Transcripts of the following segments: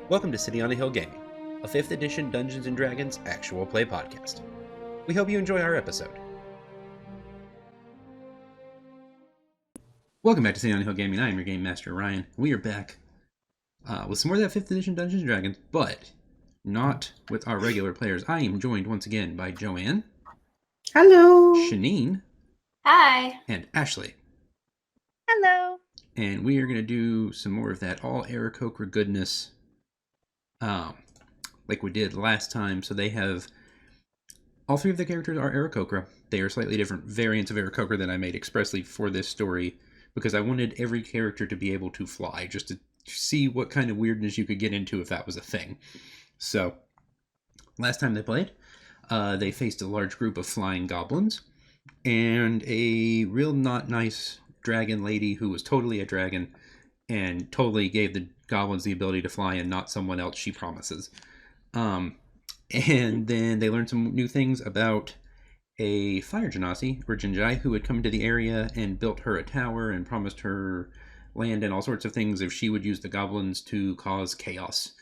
Welcome to City on a Hill Gaming, a 5th edition Dungeons & Dragons actual play podcast. We hope you enjoy our episode. Welcome back to City on a Hill Gaming. I am your Game Master, Ryan. We are back with some more of that 5th edition Dungeons & Dragons, but not with our regular players. I am joined once again by JoAnne. Hello. Shaneen. Hi. And Ashley. Hello. And we are going to do some more of that all Aarakocran goodness like we did last time. So they have... all three of the characters are Aarakocran. They are slightly different variants of Aarakocran that I made expressly for this story because I wanted every character to be able to fly, just to see what kind of weirdness you could get into if that was a thing. So, last time they played, they faced a large group of flying goblins and a real not nice dragon lady who was totally a dragon and totally gave the goblins the ability to fly and not someone else, she promises. And then they learned some new things about a fire genasi, or Jinjai, who had come into the area and built her a tower and promised her land and all sorts of things if she would use the goblins to cause chaos.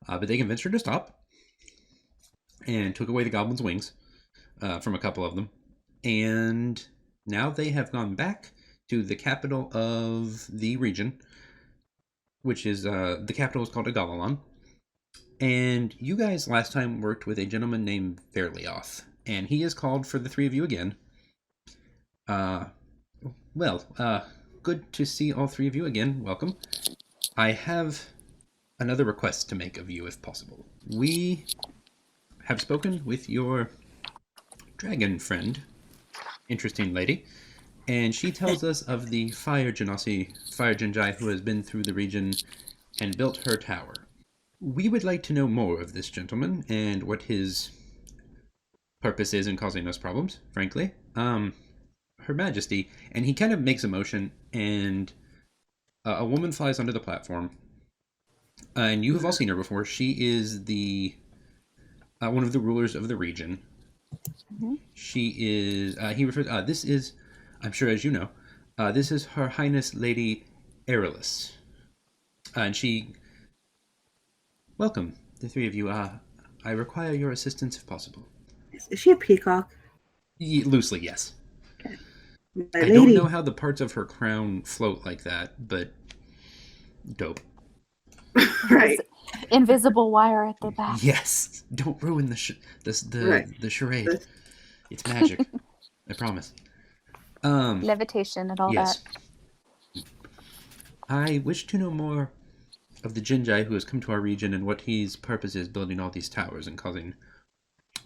But they convinced her to stop and took away the goblins' wings from a couple of them. And now they have gone back to the capital of the region, which is, the capital is called Igala. And you guys last time worked with a gentleman named Verlioth, and he has called for the three of you again. Good to see all three of you again. Welcome. I have another request to make of you, if possible. We have spoken with your dragon friend, interesting lady, and she tells us of the fire genasi, fire Jinjai, who has been through the region and built her tower. We would like to know more of this gentleman and what his purpose is in causing us problems, frankly. Her Majesty, and he kind of makes a motion, and a woman flies onto the platform, and you have all seen her before. She is the one of the rulers of the region. Mm-hmm. She is, he refers, this is, I'm sure as you know, this is Her Highness Lady Aerilus. And she... Welcome, the three of you. I require your assistance if possible. Is she a peacock? Loosely, yes. Okay. I don't know how the parts of her crown float like that, but dope. Right. Invisible wire at the back. Yes. Don't ruin the charade. It's magic. I promise. Levitation and all that. I wish to know more of the Jinjai who has come to our region and what his purpose is building all these towers and causing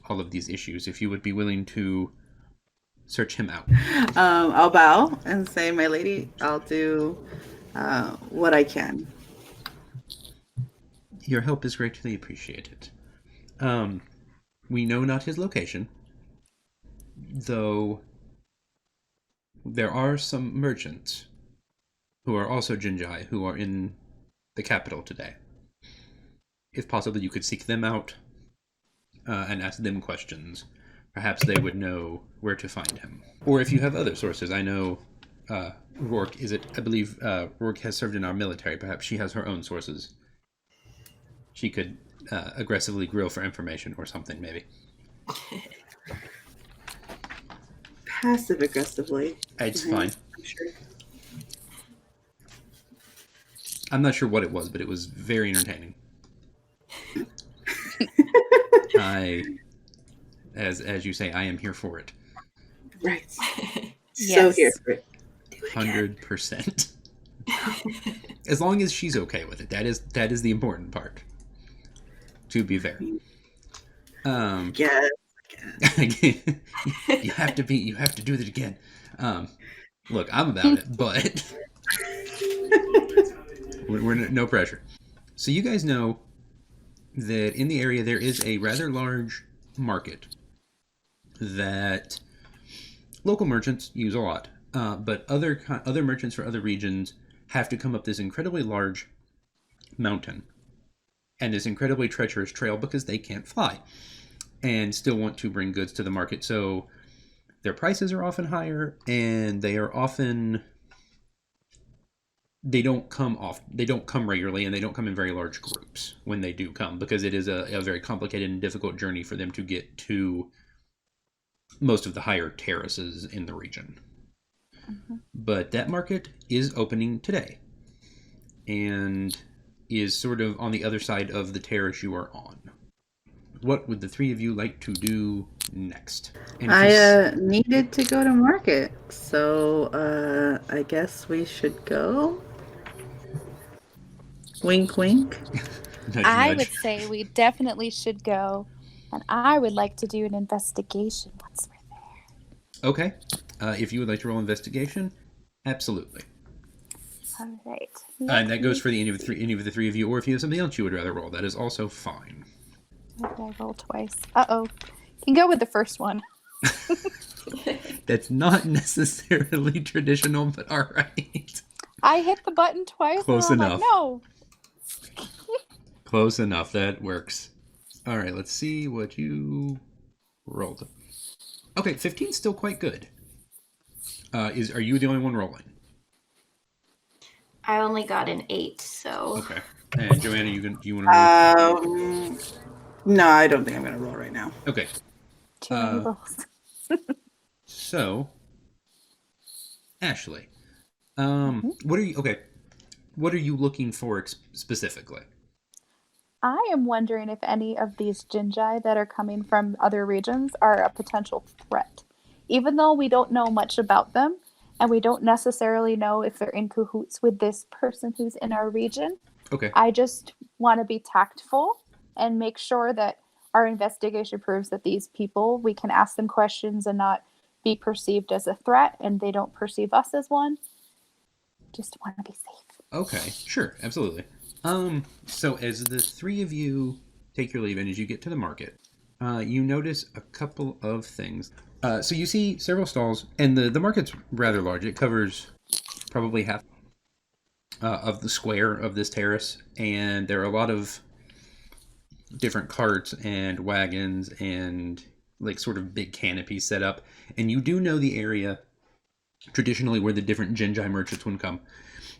all of these issues. If you would be willing to search him out. I'll bow and say, my lady, I'll do what I can. Your help is greatly appreciated. We know not his location, though there are some merchants who are also Jinjai who are in the capital today. If possible, you could seek them out and ask them questions. Perhaps they would know where to find him. Or if you have other sources, I know Rourke, I believe Rourke has served in our military. Perhaps she has her own sources. She could aggressively grill for information or something, maybe. Passive aggressively. It's fine. I'm sure. I'm not sure what it was, but it was very entertaining. As you say, I am here for it. Right. Yes. So here for it. 100%. As long as she's okay with it. That is the important part. To be fair. Yes. You have to do it again. Look, I'm about it, but we're no pressure. So you guys know that in the area there is a rather large market that local merchants use a lot, but other merchants for other regions have to come up this incredibly large mountain and this incredibly treacherous trail because they can't fly and still want to bring goods to the market. So their prices are often higher, and they are often they don't come regularly, and they don't come in very large groups when they do come, because it is a very complicated and difficult journey for them to get to most of the higher terraces in the region. Mm-hmm. But that market is opening today, and is sort of on the other side of the terrace you are on. What would the three of you like to do next? I needed to go to market, so I guess we should go. Wink, wink. Nudge, I nudge. would say we definitely should go, and I would like to do an investigation once we're there. Okay. If you would like to roll investigation, absolutely. All right. And that goes for any of the three of you, or if you have something else you would rather roll, that is also fine. What did I roll twice? Uh-oh. Can go with the first one. That's not necessarily traditional, but all right. I hit the button twice. Close enough. Like, no. Close enough. That works. All right, let's see what you rolled. Okay, 15's still quite good. Are you the only one rolling? I only got an 8, so... Okay. And JoAnne, do you want to roll? No, I don't think I'm going to roll right now. Okay. Too many rolls. So, Ashley, what are you looking for specifically? I am wondering if any of these Jinjai that are coming from other regions are a potential threat. Even though we don't know much about them, and we don't necessarily know if they're in cahoots with this person who's in our region. Okay. I just want to be tactful and make sure that our investigation proves that these people, we can ask them questions and not be perceived as a threat, and they don't perceive us as one. Just want to be safe. Okay, sure, absolutely. So as the three of you take your leave and as you get to the market, you notice a couple of things. So you see several stalls, and the market's rather large. It covers probably half of the square of this terrace, and there are a lot of different carts and wagons and like sort of big canopies set up. And you do know the area traditionally where the different Jinjai merchants would come.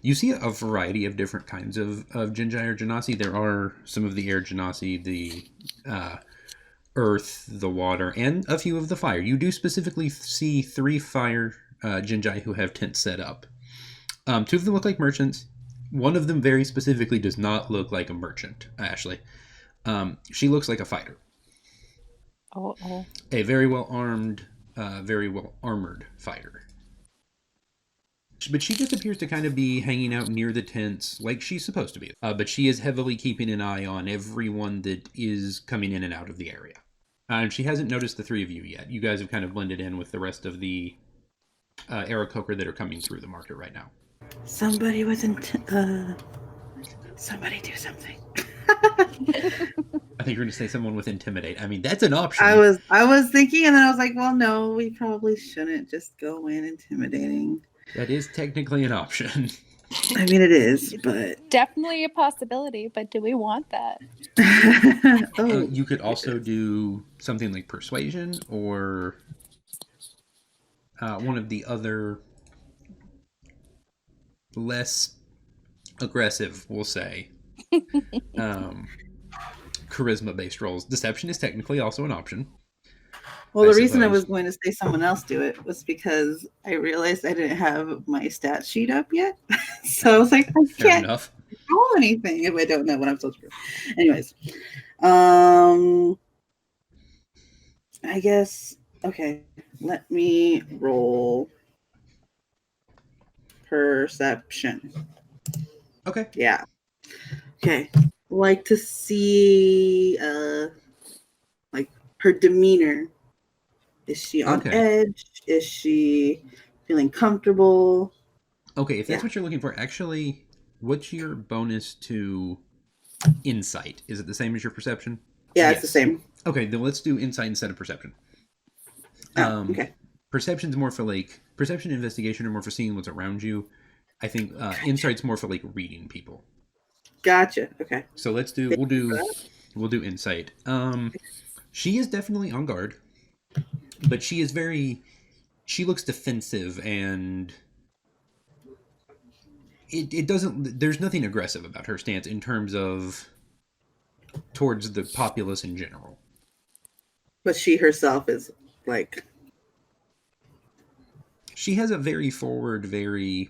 You see a variety of different kinds of Jinjai or Genasi. There are some of the air Genasi, the earth, the water, and a few of the fire. You do specifically see 3 fire Jinjai who have tents set up. 2 of them look like merchants. One of them very specifically does not look like a merchant, Ashley. She looks like a fighter. Uh-oh. A very well armed, very well armored fighter. But she just appears to kind of be hanging out near the tents like she's supposed to be. But she is heavily keeping an eye on everyone that is coming in and out of the area. And she hasn't noticed the 3 of you yet. You guys have kind of blended in with the rest of the Aarakocran that are coming through the market right now. Somebody somebody do something. I think you're going to say someone with intimidate. I mean, that's an option. I was thinking, and then I was like, well, no, we probably shouldn't just go in intimidating. That is technically an option. I mean, it is, but... Definitely a possibility, but do we want that? You could also do something like persuasion, or one of the other less aggressive, we'll say, charisma-based roles. Deception is technically also an option. Well, the reason I was going to say someone else do it was because I realized I didn't have my stat sheet up yet. So I was like, I can't roll anything if I don't know what I'm supposed to do. Anyways, I guess, okay, let me roll perception. Okay. Yeah. Okay. Like to see, like her demeanor. Is she on edge? Is she feeling comfortable? Okay, if that's what you're looking for, actually, what's your bonus to insight? Is it the same as your perception? Yeah, it's the same. Okay, then let's do insight instead of perception. Okay. Perception's more for perception and investigation are more for seeing what's around you. I think insight's more for reading people. Gotcha. Okay. So we'll do insight. She is definitely on guard. But she looks defensive and it doesn't. There's nothing aggressive about her stance in terms of towards the populace in general. But she herself is like. She has a very forward, very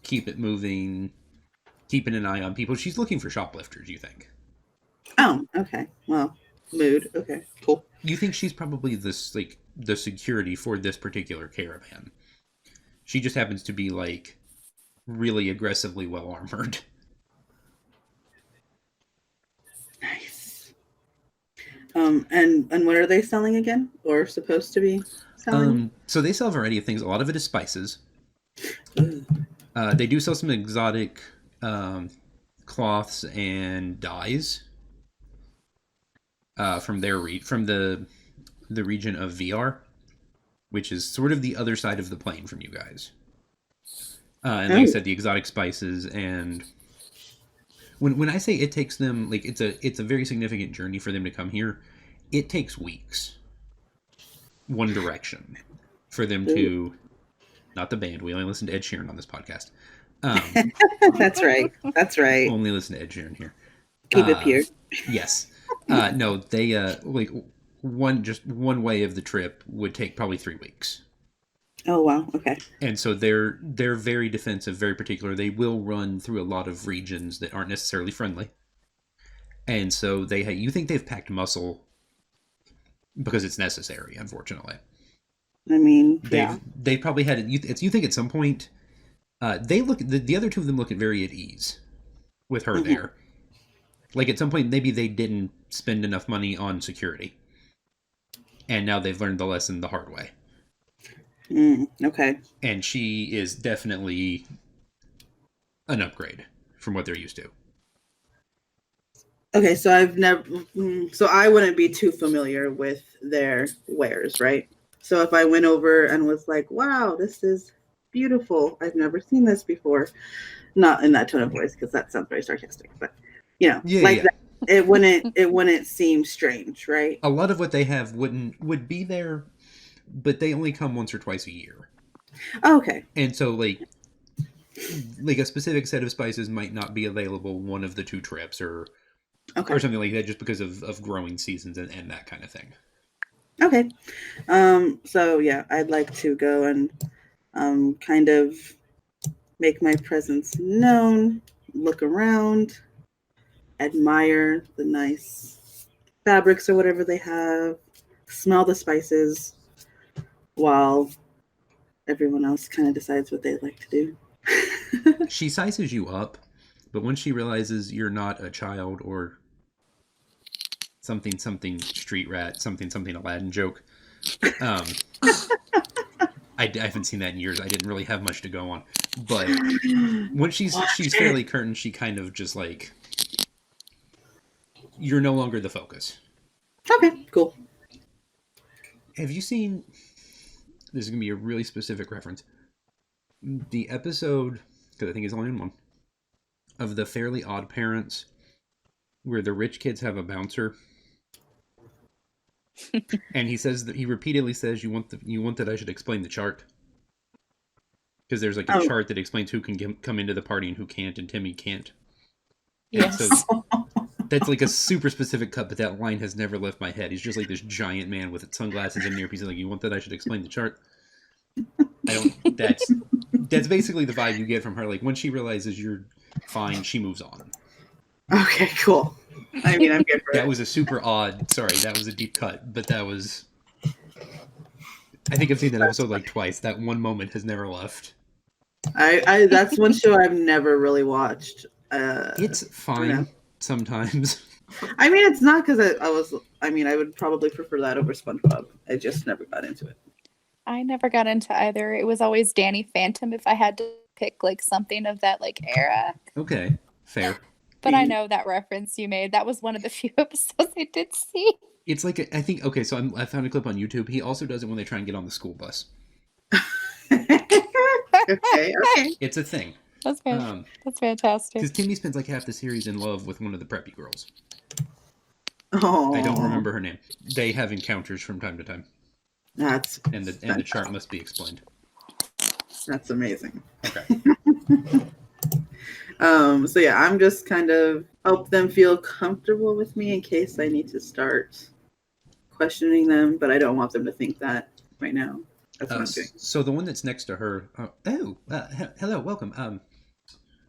keep it moving, keeping an eye on people. She's looking for shoplifters, you think? Oh, okay. Well, mood. Okay, cool. You think she's probably this like the security for this particular caravan. She just happens to be like really aggressively well armored. Nice. And what are they selling again, or supposed to be selling? So they sell a variety of things. A lot of it is spices. They do sell some exotic cloths and dyes from the region of VR, which is sort of the other side of the plane from you guys. And like I said, the exotic spices, and when I say it takes them, like it's a very significant journey for them to come here. It takes weeks, one direction, for them to. Not the band. We only listen to Ed Sheeran on this podcast. That's right. That's right. Only listen to Ed Sheeran here. Keep it pure. Yes. No, they like one way of the trip would take probably 3 weeks. Oh wow. Okay. And so they're very defensive, very particular. They will run through a lot of regions that aren't necessarily friendly. And so you think they've packed muscle because it's necessary, unfortunately. I mean, they probably had it. You think at some point, they look the other two of them look very at ease with her there. Like at some point, maybe they didn't spend enough money on security, and now they've learned the lesson the hard way. Okay. And she is definitely an upgrade from what they're used to. Okay, so I wouldn't be too familiar with their wares, right? So if I went over and was like, wow, this is beautiful. I've never seen this before. Not in that tone of voice, because that sounds very sarcastic, but that, it wouldn't seem strange, right? A lot of what they have would be there, but they only come once or twice a year. Oh, okay. And so like a specific set of spices might not be available one of the 2 trips or something like that, just because of growing seasons and that kind of thing. Okay. So yeah, I'd like to go and kind of make my presence known, look around, admire the nice fabrics or whatever they have, smell the spices, while everyone else kind of decides what they'd like to do. She sizes you up, but when she realizes you're not a child or something street rat, something Aladdin joke, I haven't seen that in years. I didn't really have much to go on, but when she's fairly curtain, she kind of just like, you're no longer the focus. Okay, cool. Have you seen? This is gonna be a really specific reference. The episode, because I think it's only in one, of the Fairly Odd Parents, where the rich kids have a bouncer, and he repeatedly says, "You want that I should explain the chart." Because there's like a chart that explains who can come into the party and who can't, and Timmy can't. Yes. So that's like a super specific cut, but that line has never left my head. He's just like this giant man with sunglasses and an earpiece. Like, you want that I should explain the chart? That's basically the vibe you get from her. Like, when she realizes you're fine, she moves on. Okay, cool. I mean, I'm good for That was a super odd. Sorry, that was a deep cut, but that was. I think I've seen that episode like twice. That one moment has never left. I that's one show I've never really watched. It's fine sometimes. I mean, it's not because I would probably prefer that over SpongeBob. I just never got into it. I never got into either. It was always Danny Phantom if I had to pick like something of that like era. Okay, fair. But I know that reference you made. That was one of the few episodes I did see. It's like I think okay. So I found a clip on YouTube. He also does it when they try and get on the school bus. Okay. It's a thing. That's fantastic. Because Timmy spends like half the series in love with one of the preppy girls. Oh, I don't remember her name. They have encounters from time to time. That's and the chart must be explained. That's amazing. Okay. So yeah, I'm just kind of help them feel comfortable with me in case I need to start questioning them, but I don't want them to think that right now. That's what I'm doing. So the one that's next to her. Hello, welcome.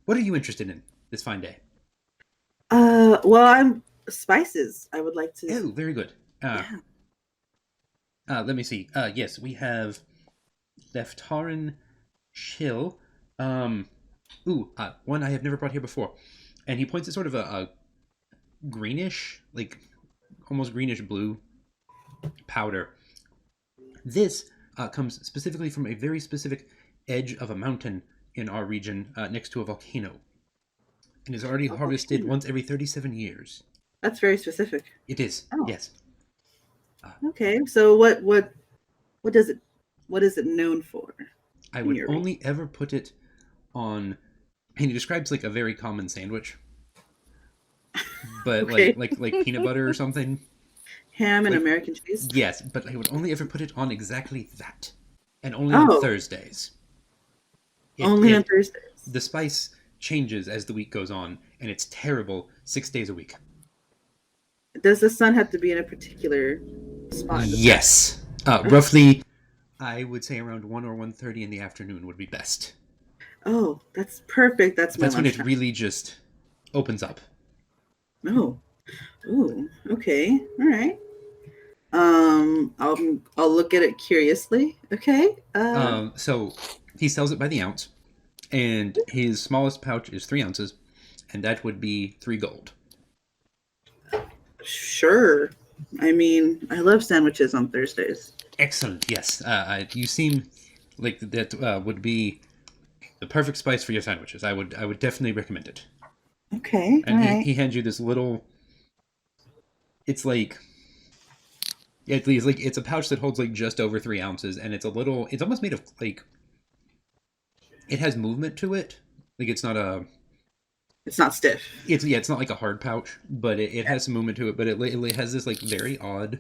What are you interested in this fine day? Well, I'm spices. I would like to. Oh, very good. Yeah. Let me see. Yes, we have Leftarin Chill. One I have never brought here before, and he points at sort of a greenish, like almost greenish blue powder. This comes specifically from a very specific edge of a mountain in our region next to a volcano, and is already harvested once every 37 years. That's very specific. It is. Oh. Yes. Okay, so what is it known for? I would only ever put it on, and he describes like a very common sandwich, but Okay. like peanut butter or something. Ham and American cheese? Yes, but I would only ever put it on exactly that, and only on Thursdays. Only on Thursdays. The spice changes as the week goes on, and it's terrible 6 days a week. Does the sun have to be in a particular spot? Yes. Roughly, I would say around 1 or 1:30 in the afternoon would be best. Oh, that's perfect. That's when it really just opens up. Oh. Ooh, okay. All right. I'll look at it curiously. Okay. So he sells it by the ounce, and his smallest pouch is 3 ounces, and that would be 3 gold. Sure. I mean, I love sandwiches on Thursdays. Excellent. Yes. You seem like that would be the perfect spice for your sandwiches. I would definitely recommend it. Okay. And he hands you this little. It's like. Yeah, it's a pouch that holds like just over 3 ounces, and it's almost made of like. It has movement to it. Like it's not stiff. It's not like a hard pouch, but it has some movement to it. But it has this like very odd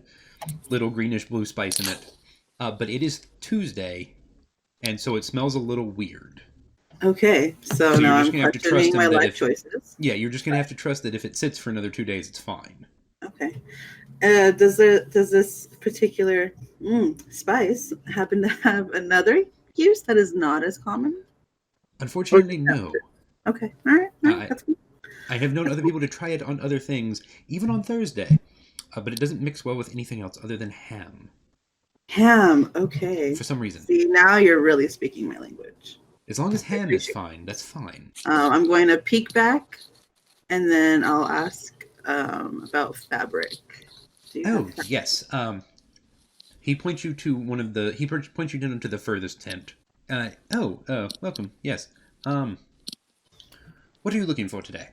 little greenish blue spice in it. But it is Tuesday, and so it smells a little weird. Okay, so now I'm questioning my life choices. Yeah, you're just gonna have to trust that if it sits for another 2 days, it's fine. Okay. Does this particular spice happen to have another use that is not as common? Unfortunately, no. Okay. All right. That's cool. I have known other people to try it on other things, even on Thursday, but it doesn't mix well with anything else other than ham. Ham. Okay. For some reason. See, now you're really speaking my language. As long as ham is fine, that's fine. I'm going to peek back, and then I'll ask about fabric. Yes. He points you to He points you down to the furthest tent. Welcome. Yes. What are you looking for today?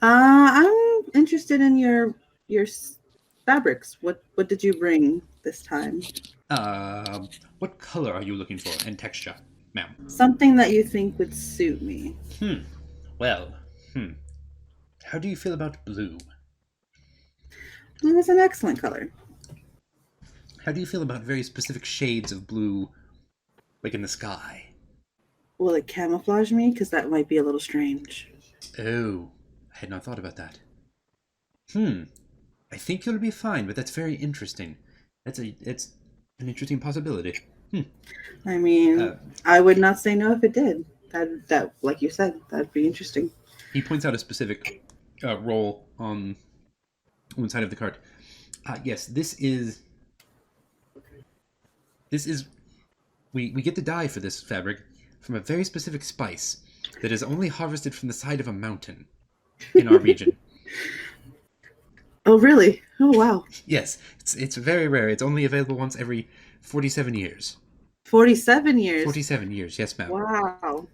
I'm interested in your fabrics. What did you bring this time? What color are you looking for and texture, ma'am? Something that you think would suit me. Well, how do you feel about blue? Blue is an excellent color. How do you feel about very specific shades of blue, like in the sky? Will it camouflage me? Because that might be a little strange. Oh, I had not thought about that. I think you'll be fine, but that's very interesting. It's an interesting possibility. I mean, I would not say no if it did. That, like you said, that'd be interesting. He points out a specific roll on one side of the cart. Yes, this is. We get the dye for this fabric from a very specific spice that is only harvested from the side of a mountain in our region. Oh, really? Oh, wow. Yes, it's very rare. It's only available once every 47 years. 47 years? 47 years, yes, ma'am. Wow.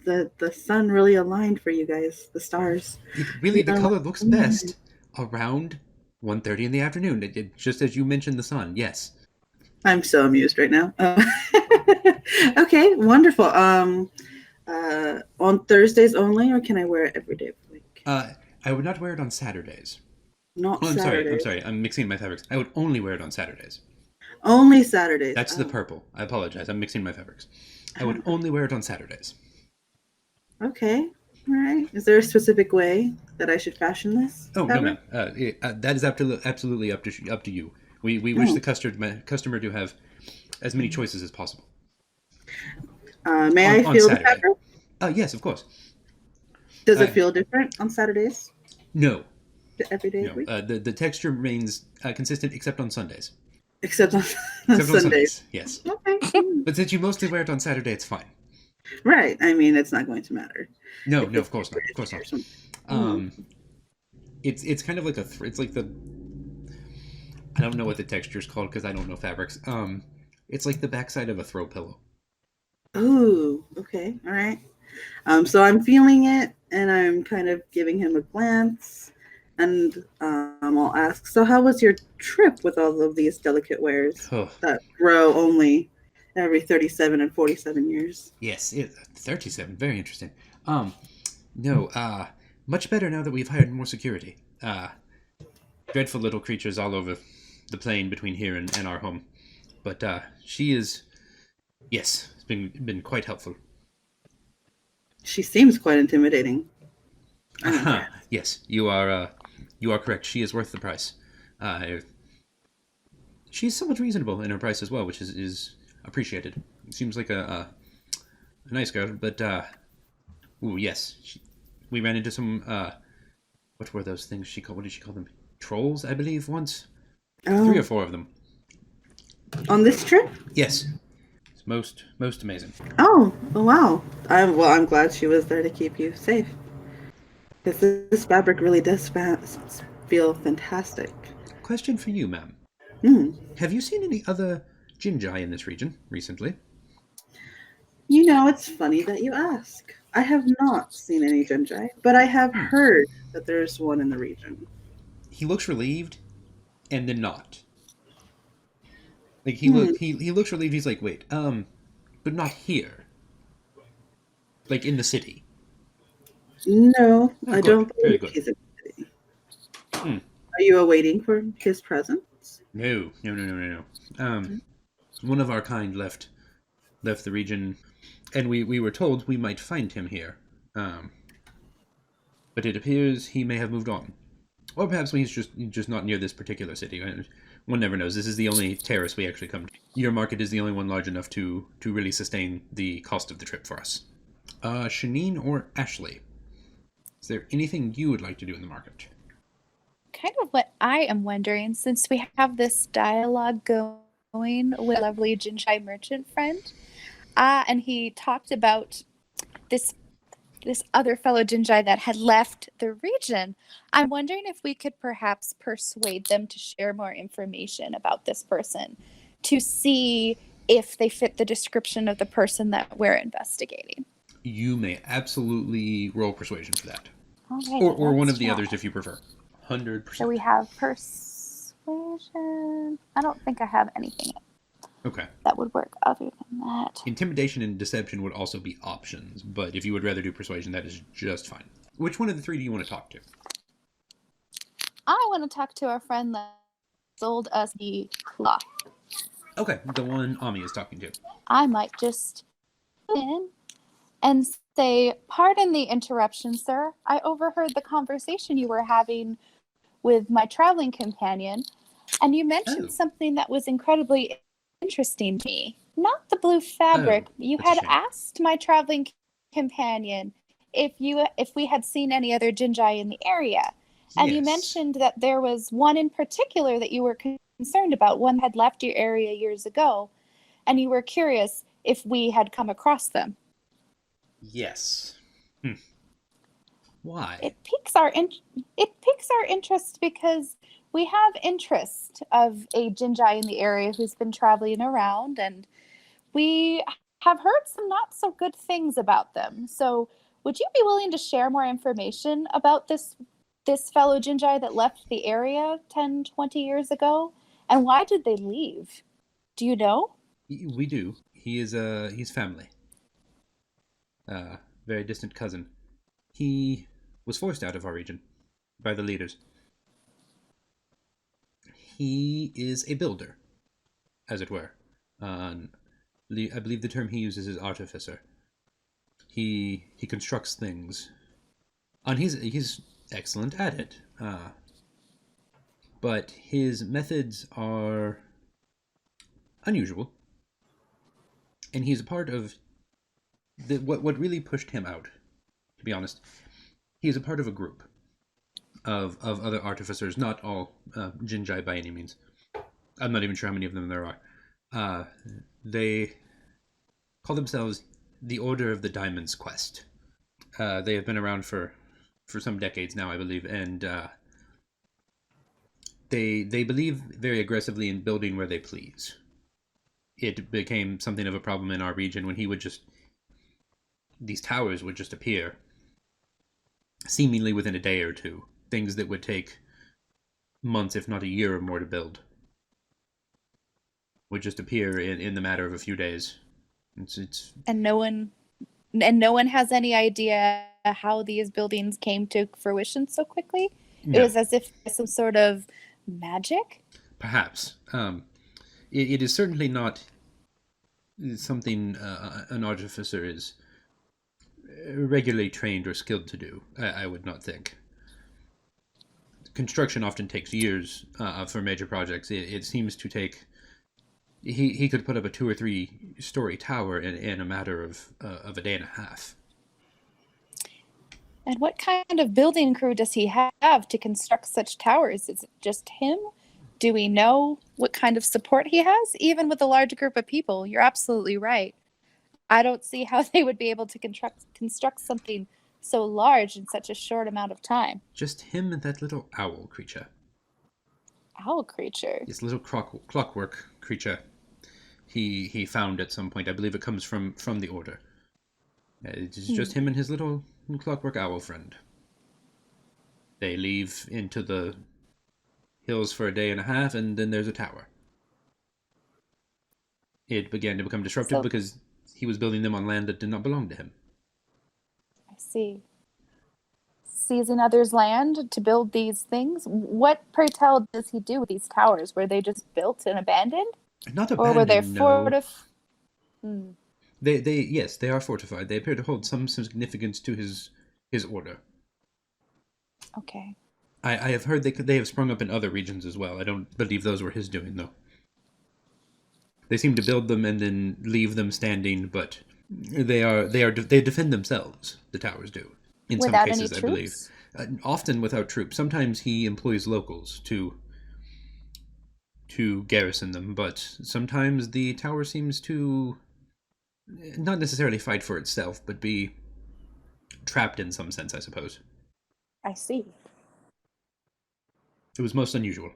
The sun really aligned for you guys, the stars. The color looks best around 1:30 in the afternoon, just as you mentioned the sun, yes. I'm so amused right now. Okay, wonderful. On Thursdays only, or can I wear it every day of the week? I would not wear it on Saturdays. Saturdays. I'm sorry. I'm mixing my fabrics. I would only wear it on Saturdays. Only Saturdays. That's the purple. I apologize. I'm mixing my fabrics. I would only wear it on Saturdays. Okay. All right. Is there a specific way that I should fashion this? Oh, no, ma'am. fabric? That is absolutely up to you. We wish Oh. the customer to have as many choices as possible. May I On feel the Saturday. fabric? Yes, of course. Does it feel different on Saturdays? No. Every day of No. the week? The texture remains consistent except on Sundays. Except on Except on Sundays. Sundays, yes. Okay. But since you mostly wear it on Saturday, it's fine. Right. I mean, it's not going to matter. No, If no, it's of course not. Of course not. Mhm. It's kind of like it's like the, I don't know what the texture is called because I don't know fabrics. It's like the backside of a throw pillow. Ooh, okay, all right. So I'm feeling it, and I'm kind of giving him a glance, and I'll ask, so how was your trip with all of these delicate wares Oh, that grow only every 37 and 47 years? yes, 37. Very interesting. No, much better now that we've hired more security. Dreadful little creatures all over the plain between here and our home. But she is, yes, it's been quite helpful. She seems quite intimidating. Yes, you are correct. She is worth the price. She's somewhat reasonable in her price as well, which is appreciated. Seems like a nice girl, but ooh, yes, we ran into some what were those things she called? What did she call them? Trolls, I believe, once. 3 or 4 of them. On this trip? Yes, it's most amazing. Oh, wow. I'm glad she was there to keep you safe. Because this fabric really does feel fantastic. Question for you, ma'am. Have you seen any other Jinjai in this region recently? You know, it's funny that you ask. I have not seen any Genjai, but I have heard that there's one in the region. He looks relieved, and then not. Like he looks relieved. He's like, wait, but not here. Like in the city. No, Oh, I good. don't Very believe good. he's in the city. Are you awaiting for his presence? No. One of our kind left the region, and we were told we might find him here. But it appears he may have moved on, or perhaps he's just not near this particular city. One never knows. This is the only terrace we actually come to. Your market is the only one large enough to really sustain the cost of the trip for us. Shaneen or Ashley, is there anything you would like to do in the market? Kind of what I am wondering, since we have this dialogue going with a lovely Jinjai merchant friend, and he talked about this other fellow Jinjai that had left the region. I'm wondering if we could perhaps persuade them to share more information about this person to see if they fit the description of the person that we're investigating. You may absolutely roll persuasion for that. Okay, or one of the try. others if you prefer. 100%. So we have persuasion. I don't think I have anything Okay. that would work other than that. Intimidation and deception would also be options, but if you would rather do persuasion, that is just fine. Which one of the 3 do you want to talk to? I want to talk to our friend that sold us the cloth. Okay, the one Ami is talking to. I might just in and say, pardon the interruption, sir. I overheard the conversation you were having with my traveling companion, and you mentioned something that was incredibly interesting to me. Not the blue fabric. You had asked my traveling companion if we had seen any other Jinjai in the area. And you mentioned that there was one in particular that you were concerned about, one had left your area years ago, and you were curious if we had come across them. Yes. Why? It piques our interest because we have interest of a Jinjai in the area who's been traveling around, and we have heard some not so good things about them. So would you be willing to share more information about this fellow Jinjai that left the area 10, 20 years ago? And why did they leave? Do you know? We do. He's family. Very distant cousin. He was forced out of our region by the leaders. He is a builder, as it were. I believe the term he uses is artificer. He constructs things, and he's excellent at it. But his methods are unusual, and he's a part of what really pushed him out. To be honest, he is a part of a group of other artificers, not all Jinjai by any means. I'm not even sure how many of them there are. They call themselves the Order of the Diamond's Quest. They have been around for some decades now, I believe, and they believe very aggressively in building where they please. It became something of a problem in our region when these towers would just appear seemingly within a day or two. Things that would take months, if not a year or more to build, would just appear in the matter of a few days. And no one has any idea how these buildings came to fruition so quickly. No. It was as if some sort of magic. Perhaps. It is certainly not something an artificer is regularly trained or skilled to do. I would not think. Construction often takes years for major projects. It seems to take. He could put up a 2 or 3 story tower in a matter of a day and a half. And what kind of building crew does he have to construct such towers? Is it just him? Do we know what kind of support he has? Even with a large group of people, you're absolutely right. I don't see how they would be able to construct something so large in such a short amount of time. Just him and that little owl creature. Owl creature? This little clockwork creature he found at some point. I believe it comes from the Order. It's just him and his little clockwork owl friend. They leave into the hills for a day and a half, and then there's a tower. It began to become disruptive because he was building them on land that did not belong to him. I see. Seizing others' land to build these things? What, pray tell, does he do with these towers? Were they just built and abandoned? Not abandoned, or were they no. Yes, they are fortified. They appear to hold some significance to his order. Okay. I have heard they have sprung up in other regions as well. I don't believe those were his doing, though. They seem to build them and then leave them standing, but they defend themselves. The towers do in without some cases, any I believe. Often without troops. Sometimes he employs locals to garrison them, but sometimes the tower seems to not necessarily fight for itself, but be trapped in some sense, I suppose. I see. It was most unusual.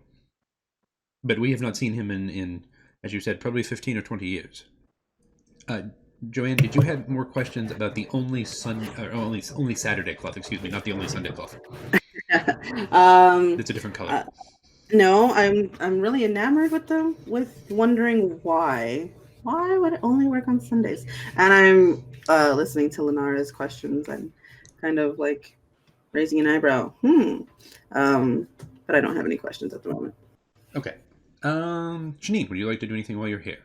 But we have not seen him in as you said, probably 15 or 20 years. JoAnne, did you have more questions about the only Saturday cloth? Excuse me, not the only Sunday cloth. It's a different color. No, I'm really enamored with them. With wondering why would it only work on Sundays? And I'm listening to Lenara's questions and kind of like raising an eyebrow. But I don't have any questions at the moment. Okay. Shaneen, would you like to do anything while you're here?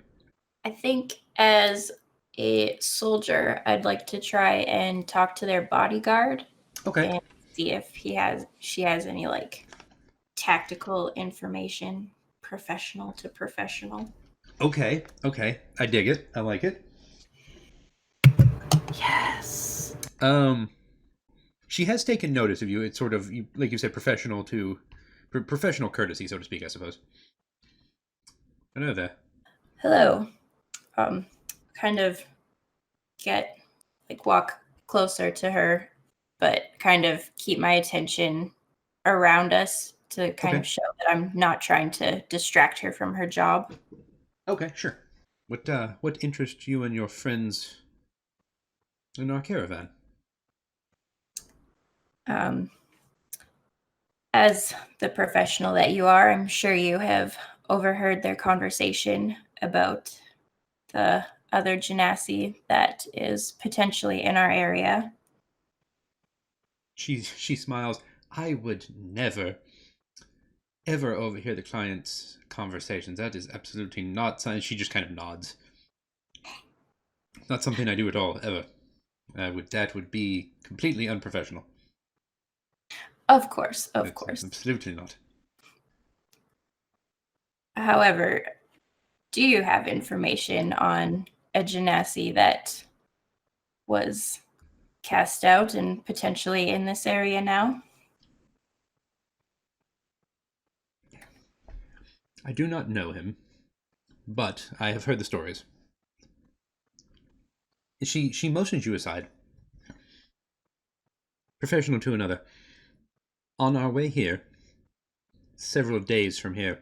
I think as a soldier, I'd like to try and talk to their bodyguard. Okay. And see if she has any like tactical information, professional to professional. Okay. I dig it. I like it. Yes. She has taken notice of you. It's sort of, like you said, professional courtesy, so to speak, I suppose. Hello there. Hello. Kind of walk closer to her, but kind of keep my attention around us to kind of show that I'm not trying to distract her from her job. Okay, sure. What interests you and your friends in our caravan? As the professional that you are, I'm sure you have overheard their conversation about the other genasi that is potentially in our area. She smiles. I would never, ever overhear the client's conversations. That is absolutely not something. She just kind of nods. Not something I do at all, ever. That would be completely unprofessional. Of course. Absolutely not. However, do you have information on a genasi that was cast out and potentially in this area now? I do not know him, but I have heard the stories. She motions you aside. Professional to another. On our way here, several days from here,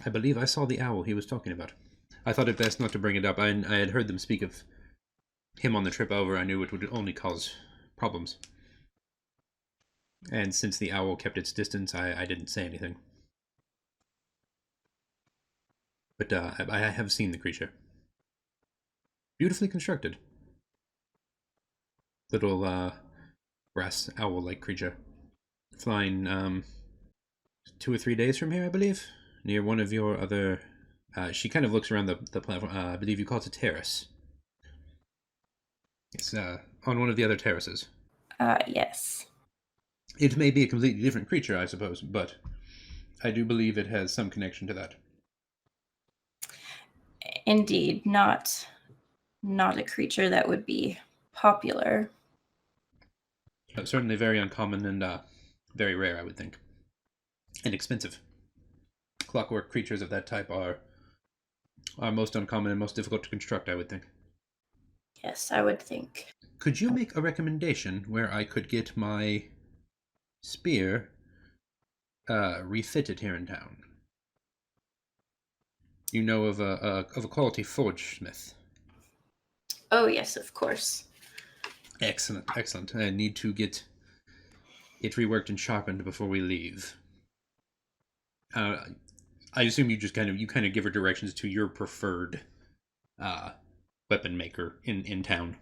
I believe I saw the owl he was talking about. I thought it best not to bring it up. I had heard them speak of him on the trip over. I knew it would only cause problems. And since the owl kept its distance, I didn't say anything. But I have seen the creature. Beautifully constructed. Little brass owl-like creature. Flying 2 or 3 days from here, I believe. Near one of your other... she kind of looks around the platform. I believe you call it a terrace. It's on one of the other terraces. Yes. It may be a completely different creature, I suppose, but I do believe it has some connection to that. Indeed, not a creature that would be popular. Certainly very uncommon and very rare, I would think. And expensive. Clockwork creatures of that type are most uncommon and most difficult to construct, I would think. Yes, I would think. Could you make a recommendation where I could get my spear refitted here in town? You know of a quality forge smith? Oh, yes, of course. Excellent. I need to get it reworked and sharpened before we leave. I assume you just kind of give her directions to your preferred weapon maker in town.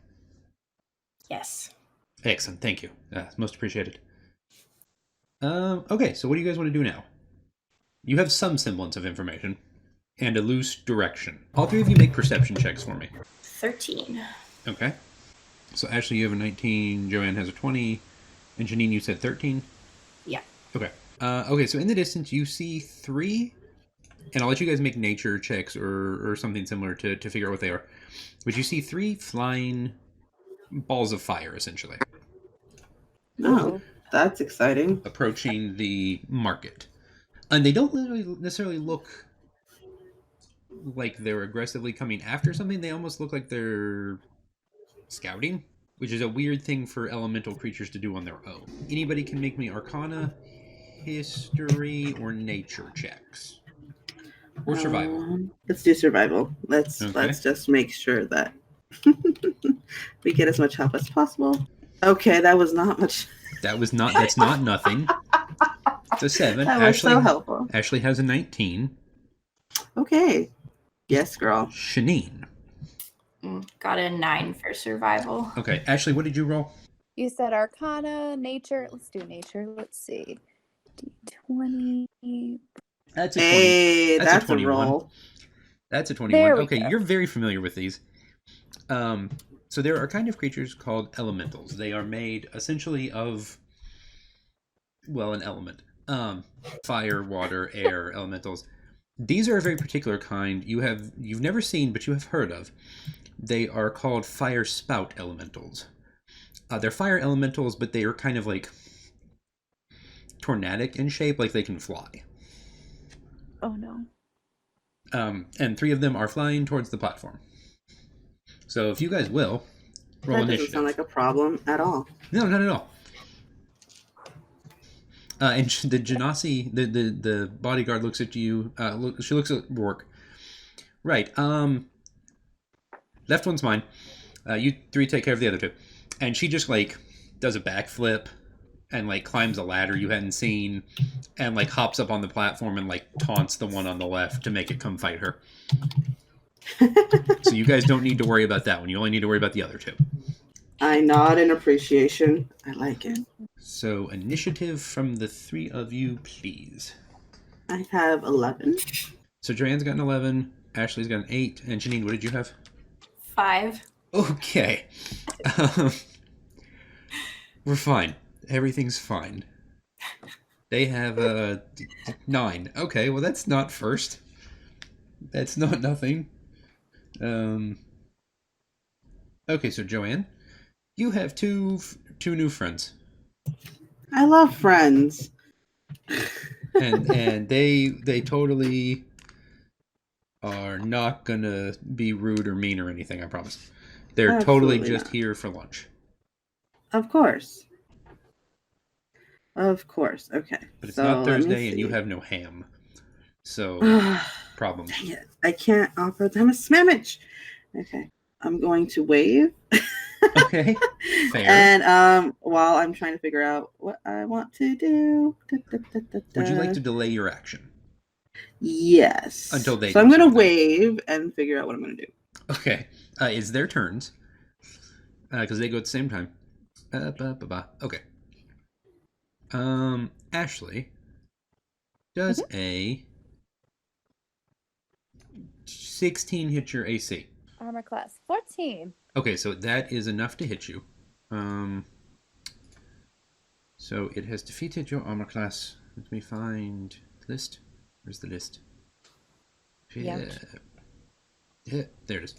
Yes. Excellent, thank you. Most appreciated. Okay, so what do you guys want to do now? You have some semblance of information and a loose direction. All three of you make perception checks for me. 13. Okay. So Ashley, you have a 19, JoAnne has a 20, and Shaneen, you said 13? Yeah. Okay. Okay, so in the distance you see 3, and I'll let you guys make nature checks or something similar to figure out what they are. But you see 3 flying balls of fire, essentially. Oh, that's exciting. Approaching the market. And they don't necessarily look like they're aggressively coming after something. They almost look like they're scouting, which is a weird thing for elemental creatures to do on their own. Anybody can make me Arcana, History, or Nature checks. Or Survival. Let's do Survival. Let's just make sure that we get as much help as possible. Okay, that was not much. That's not nothing. It's a 7. That was so helpful. Ashley has a 19. Okay. Yes, girl. Shaneen. Got a 9 for survival. Okay, Ashley, what did you roll? You said Arcana, Nature. Let's do Nature. Let's see. D20. That's a 20. Hey, that's a 21. A roll. That's a 21. Okay, go. You're very familiar with these. So there are kind of creatures called elementals. They are made essentially of, well, an element. Fire, water, air, elementals. These are a very particular kind you've never seen, but you have heard of. They are called fire spout elementals. They're fire elementals, but they are kind of like tornadic in shape, like they can fly. Oh no. And 3 of them are flying towards the platform. So if you guys will, roll initiative. That doesn't sound like a problem at all. No, not at all. And the genasi, the bodyguard looks at you. She looks at Rourke. Right. Left one's mine. You 3 take care of the other 2. And she just does a backflip and climbs a ladder you hadn't seen and hops up on the platform and taunts the one on the left to make it come fight her. So you guys don't need to worry about that one. You only need to worry about the other 2. I nod in appreciation. I like it. So initiative from the 3 of you, please. I have 11. So JoAnne's got an 11, Ashley's got an 8, and Shaneen, what did you have? 5. Okay. Um, we're fine. Everything's fine. They have 9. Okay, well that's not first. That's not nothing. Okay, so JoAnne, you have two new friends. I love friends. and they totally are not gonna be rude or mean or anything, I promise. They're Absolutely totally just not. here for lunch. Of course. Of course. Okay. But it's so not let me Thursday and you see. have no ham. So problem. Dang it. I can't offer them a sandwich. Okay. I'm going to wave. Okay. Fair. And while I'm trying to figure out what I want to do. Would you like to delay your action? Yes. Until they So do I'm going to something. wave and figure out what I'm going to do. Okay. It's their turns. Because they go at the same time. Okay. Ashley does a 16 hit your AC. Armor class 14. Okay, so that is enough to hit you. So it has defeated your armor class. Let me find the list. Where's the list? Yeah, there it is.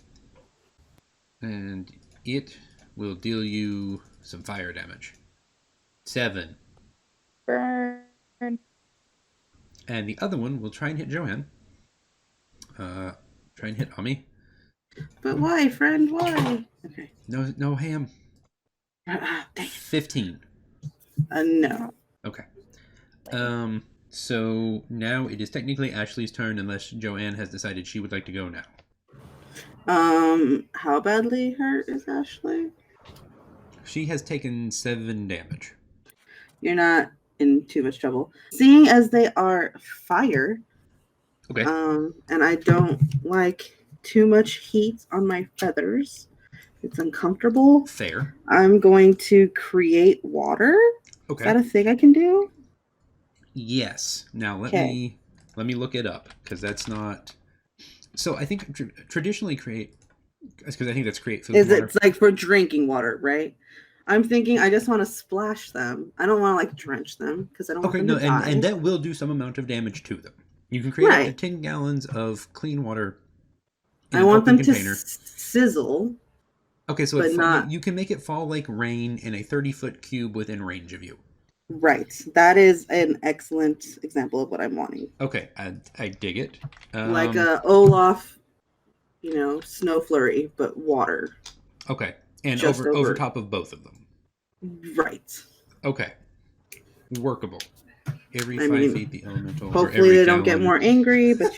And it will deal you some fire damage. 7. Burn. And the other one will try and hit JoAnne. Try and hit Ami. But why, friend? Why? Okay. No ham. Dang it. 15. No. Okay. So now it is technically Ashley's turn unless JoAnne has decided she would like to go now. How badly hurt is Ashley? She has taken 7 damage. You're not in too much trouble. Seeing as they are fire, Okay. and I don't like too much heat on my feathers. It's uncomfortable. Fair. I'm going to create water. Okay. Is that a thing I can do? Yes. Now let me look it up because that's not. So I think traditionally create, because I think that's create food. Is it like for drinking water, right? I'm thinking I just want to splash them. I don't want to like drench them because I don't want them to die. And that will do some amount of damage to them. You can create up to 10 gallons of clean water. I want them to sizzle. Okay, so you can make it fall like rain in a 30-foot cube within range of you. Right. That is an excellent example of what I'm wanting. Okay, I dig it. Like a Olaf, snow flurry, but water. Okay, and over top of both of them. Right. Okay. Workable. Every 5 feet, the elemental. Hopefully they don't get more angry, but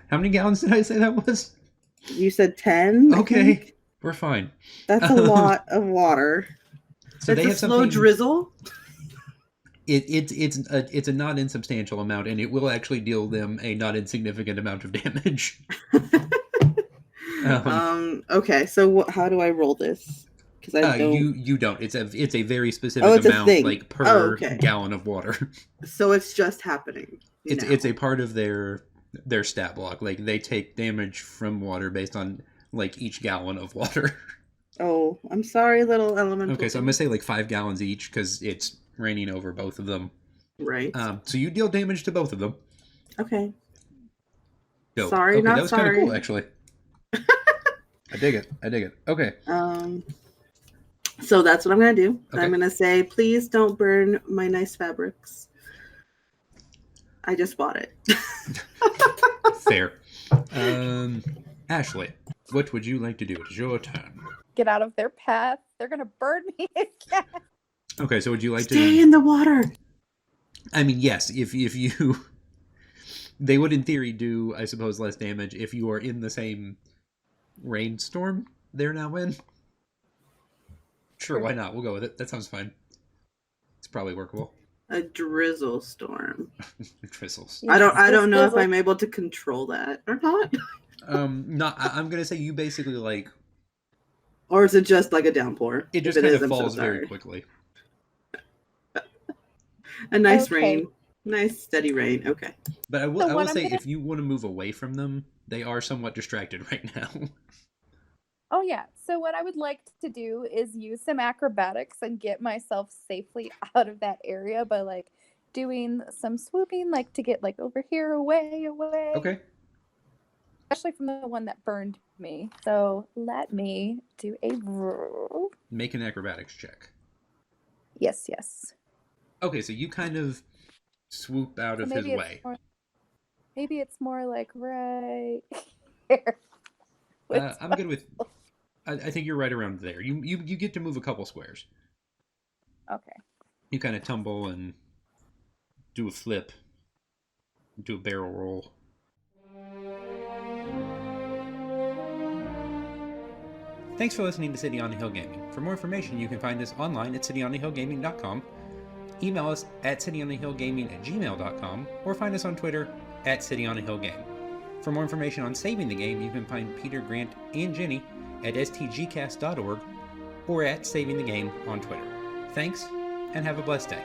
How many gallons did I say that was? You said 10. Okay, we're fine. That's a lot of water. So that's a slow drizzle. It's a not insubstantial amount, and it will actually deal them a not insignificant amount of damage. Okay, so how do I roll this? Because I don't. You don't. It's a very specific amount, like per gallon of water. So it's just happening. It's a part of their stat block. Like they take damage from water based on like each gallon of water. Oh, I'm sorry, little elemental. Okay, so I'm gonna say like 5 gallons each because it's raining over both of them. Right. So you deal damage to both of them. Okay. Dope. Sorry, okay, not that was sorry. kind of cool, actually. I dig it. Okay. So that's what I'm gonna do. Okay. I'm gonna say, please don't burn my nice fabrics. I just bought it. Fair. Ashley, what would you like to do? It's your turn. Get out of their path. They're gonna burn me again. Okay, so would you like to stay in the water? I mean, yes. If you, they would in theory do, I suppose, less damage if you are in the same rainstorm they're now in. Sure, why not? We'll go with it. That sounds fine. It's probably workable. A drizzle storm. Drizzles. I don't know if I'm able to control that or not. I'm gonna say you basically like. Or is it just like a downpour? It just kind of falls very quickly. A nice rain. Nice steady rain. Okay. But I will say if you want to move away from them, they are somewhat distracted right now. Oh, yeah. So what I would like to do is use some acrobatics and get myself safely out of that area by, like, doing some swooping, like, to get, like, over here, away. Okay. Especially from the one that burned me. So let me do a roll. Make an acrobatics check. Yes. Okay, so you kind of swoop out of his way. Maybe it's more like right here. I'm good with... I think you're right around there. You get to move a couple squares. Okay. You kind of tumble and do a flip. Do a barrel roll. Thanks for listening to City on the Hill Gaming. For more information, you can find us online at cityonthehillgaming.com, email us at cityonthehillgaming@gmail.com, or find us on Twitter at cityonthehillgame. For more information on saving the game, you can find Peter, Grant, and Jenny at stgcast.org or at Saving the Game on Twitter. Thanks, and have a blessed day.